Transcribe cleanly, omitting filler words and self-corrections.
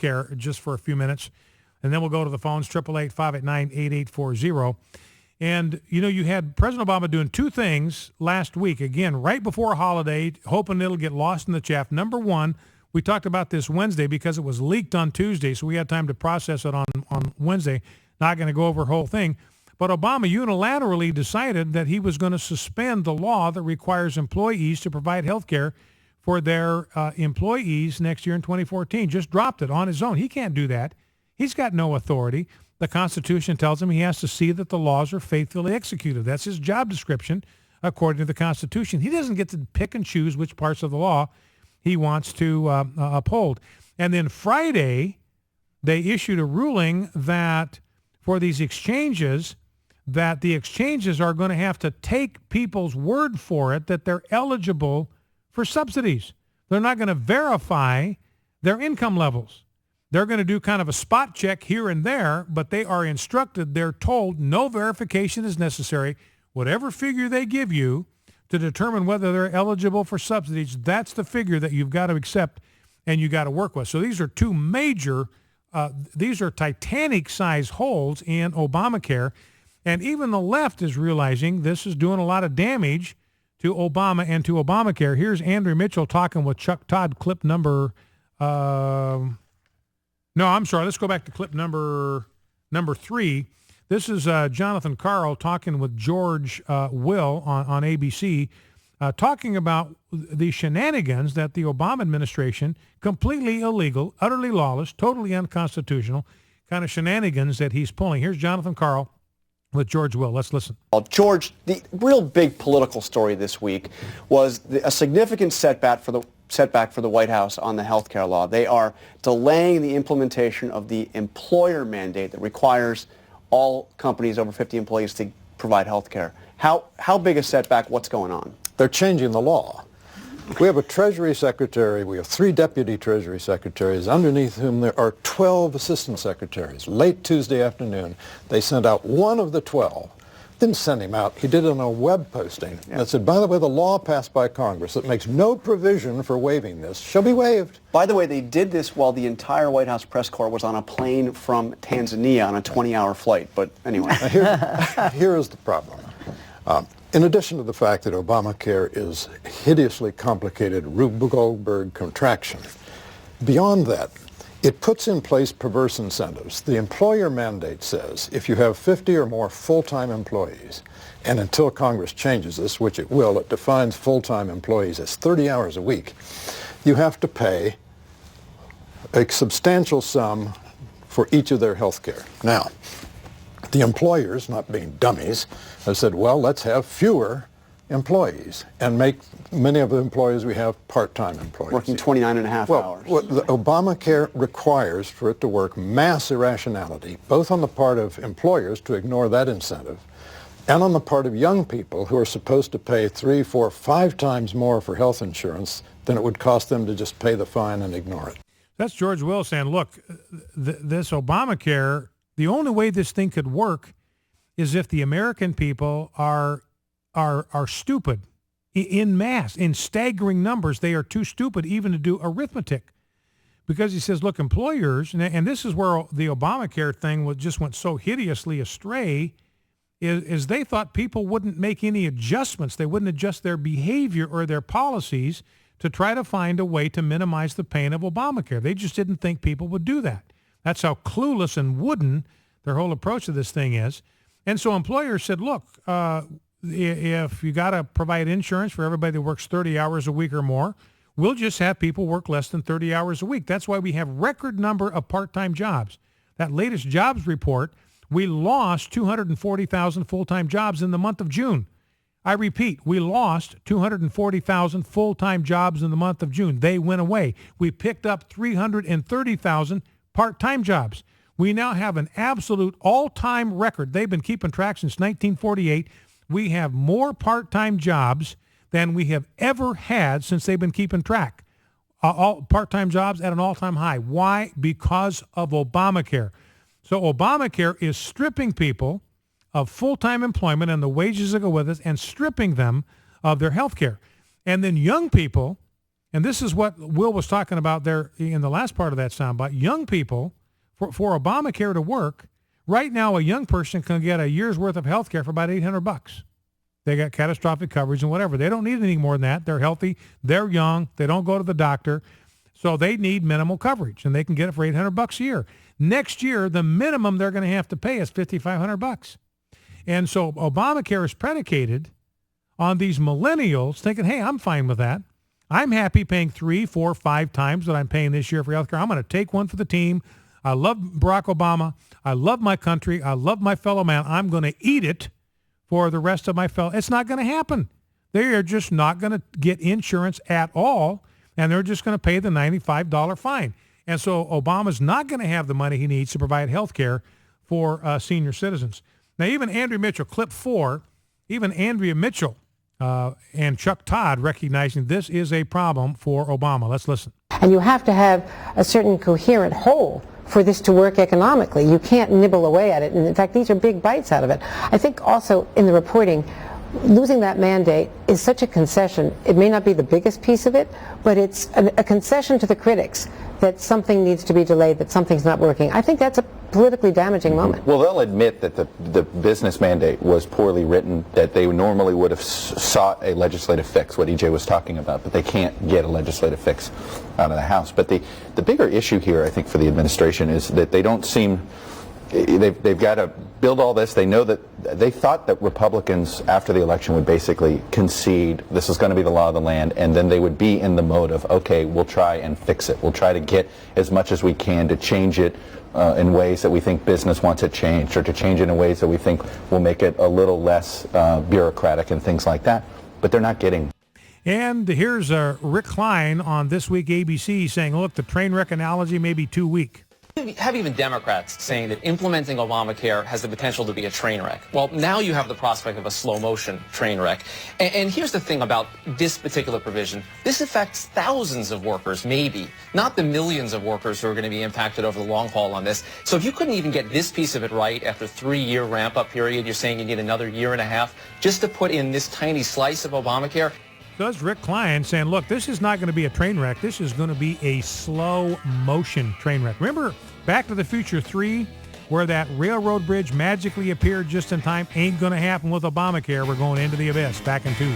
care just for a few minutes, and then we'll go to the phones, 888-589-8840. And, you had President Obama doing two things last week, again, right before a holiday, hoping it'll get lost in the chaff. Number one, we talked about this Wednesday because it was leaked on Tuesday, so we had time to process it on Wednesday. Not going to go over the whole thing. But Obama unilaterally decided that he was going to suspend the law that requires employees to provide health care for their employees next year in 2014. Just dropped it on his own. He can't do that. He's got no authority. The Constitution tells him he has to see that the laws are faithfully executed. That's his job description, according to the Constitution. He doesn't get to pick and choose which parts of the law he wants to uphold. And then Friday, they issued a ruling that for these exchanges, that the exchanges are going to have to take people's word for it that they're eligible for subsidies. They're not going to verify their income levels. They're going to do kind of a spot check here and there, but they are instructed, they're told no verification is necessary. Whatever figure they give you to determine whether they're eligible for subsidies, that's the figure that you've got to accept and you got to work with. So these are two major, these are Titanic-sized holes in Obamacare. And even the left is realizing this is doing a lot of damage to Obama and to Obamacare. Here's Andrew Mitchell talking with Chuck Todd, clip number, let's go back to clip number 3. This is Jonathan Karl talking with George Will on ABC, talking about the shenanigans that the Obama administration, completely illegal, utterly lawless, totally unconstitutional, kind of shenanigans that he's pulling. Here's Jonathan Karl with George Will. Let's listen. George, the real big political story this week was a significant setback for the White House on the health care law. They are delaying the implementation of the employer mandate that requires all companies over 50 employees to provide health care. How big a setback? What's going on? They're changing the law. We have a Treasury Secretary. We have 3 Deputy Treasury Secretaries, underneath whom there are 12 Assistant Secretaries. Late Tuesday afternoon, they sent out one of the 12. Didn't send him out. He did it on a web posting that said, by the way, the law passed by Congress that makes no provision for waiving this shall be waived. By the way, they did this while the entire White House press corps was on a plane from Tanzania on a 20-hour flight. But anyway. Here is the problem. In addition to the fact that Obamacare is hideously complicated Rube Goldberg contraction, beyond that, it puts in place perverse incentives. The employer mandate says if you have 50 or more full-time employees, and until Congress changes this, which it will, it defines full-time employees as 30 hours a week, you have to pay a substantial sum for each of their health care. Now, the employers, not being dummies, have said, well, let's have fewer employees and make many of the employees we have part-time employees. Working 29 and a half hours. Well, the Obamacare requires for it to work mass irrationality, both on the part of employers to ignore that incentive and on the part of young people who are supposed to pay 3, 4, 5 times more for health insurance than it would cost them to just pay the fine and ignore it. That's George Will saying, look, this Obamacare, the only way this thing could work is if the American people are stupid in mass, in staggering numbers. They are too stupid even to do arithmetic. Because he says, look, employers, and this is where the Obamacare thing just went so hideously astray, is they thought people wouldn't make any adjustments. They wouldn't adjust their behavior or their policies to try to find a way to minimize the pain of Obamacare. They just didn't think people would do that. That's how clueless and wooden their whole approach to this thing is. And so employers said, look, if you got to provide insurance for everybody that works 30 hours a week or more, we'll just have people work less than 30 hours a week. That's why we have record number of part-time jobs. That latest jobs report, we lost 240,000 full-time jobs in the month of June. I repeat, we lost 240,000 full-time jobs in the month of June. They went away. We picked up 330,000 part-time jobs. We now have an absolute all-time record. They've been keeping track since 1948. We have more part-time jobs than we have ever had since they've been keeping track. All part-time jobs at an all-time high. Why? Because of Obamacare. So Obamacare is stripping people of full-time employment and the wages that go with it and stripping them of their health care. And then young people and this is what Will was talking about there in the last part of that soundbite, young people, for Obamacare to work, right now a young person can get a year's worth of health care for about $800. They got catastrophic coverage and whatever. They don't need anything more than that. They're healthy. They're young. They don't go to the doctor. So they need minimal coverage, and they can get it for $800 a year. Next year, the minimum they're going to have to pay is $5,500. And so Obamacare is predicated on these millennials thinking, hey, I'm fine with that. I'm happy paying 3, 4, 5 times what I'm paying this year for health care. I'm going to take one for the team. I love Barack Obama. I love my country. I love my fellow man. I'm going to eat it for the rest of my fellow. It's not going to happen. They are just not going to get insurance at all, and they're just going to pay the $95 fine. And so Obama's not going to have the money he needs to provide health care for senior citizens. Now, even Andrea Mitchell, clip 4, even Andrea Mitchell and Chuck Todd recognizing this is a problem for Obama. Let's listen. And you have to have a certain coherent whole for this to work economically. You can't nibble away at it. And in fact, these are big bites out of it. I think also in the reporting, losing that mandate is such a concession. It may not be the biggest piece of it, but it's a concession to the critics that something needs to be delayed, that something's not working. I think that's a politically damaging moment. Well, they'll admit that the business mandate was poorly written, that they normally would have sought a legislative fix, what EJ was talking about, but they can't get a legislative fix out of the House. But the bigger issue here, I think, for the administration is that they don't seem, they've got to build all this. They know that they thought that Republicans after the election would basically concede this is going to be the law of the land, and then they would be in the mode of, okay, we'll try and fix it. We'll try to get as much as we can to change it in ways that we think business wants it changed, or to change it in ways that we think will make it a little less bureaucratic and things like that. But they're not getting. And here's Rick Klein on This Week ABC saying, look, the train wreck analogy may be too weak. You have even Democrats saying that implementing Obamacare has the potential to be a train wreck. Well, now you have the prospect of a slow motion train wreck. And here's the thing about this particular provision. This affects thousands of workers, maybe, not the millions of workers who are going to be impacted over the long haul on this. So if you couldn't even get this piece of it right after a 3-year ramp-up period, you're saying you need another year and a half just to put in this tiny slice of Obamacare. So that's Rick Klein saying, look, this is not going to be a train wreck. This is going to be a slow motion train wreck. Remember Back to the Future 3, where that railroad bridge magically appeared just in time? Ain't going to happen with Obamacare. We're going into the abyss. Back in 2.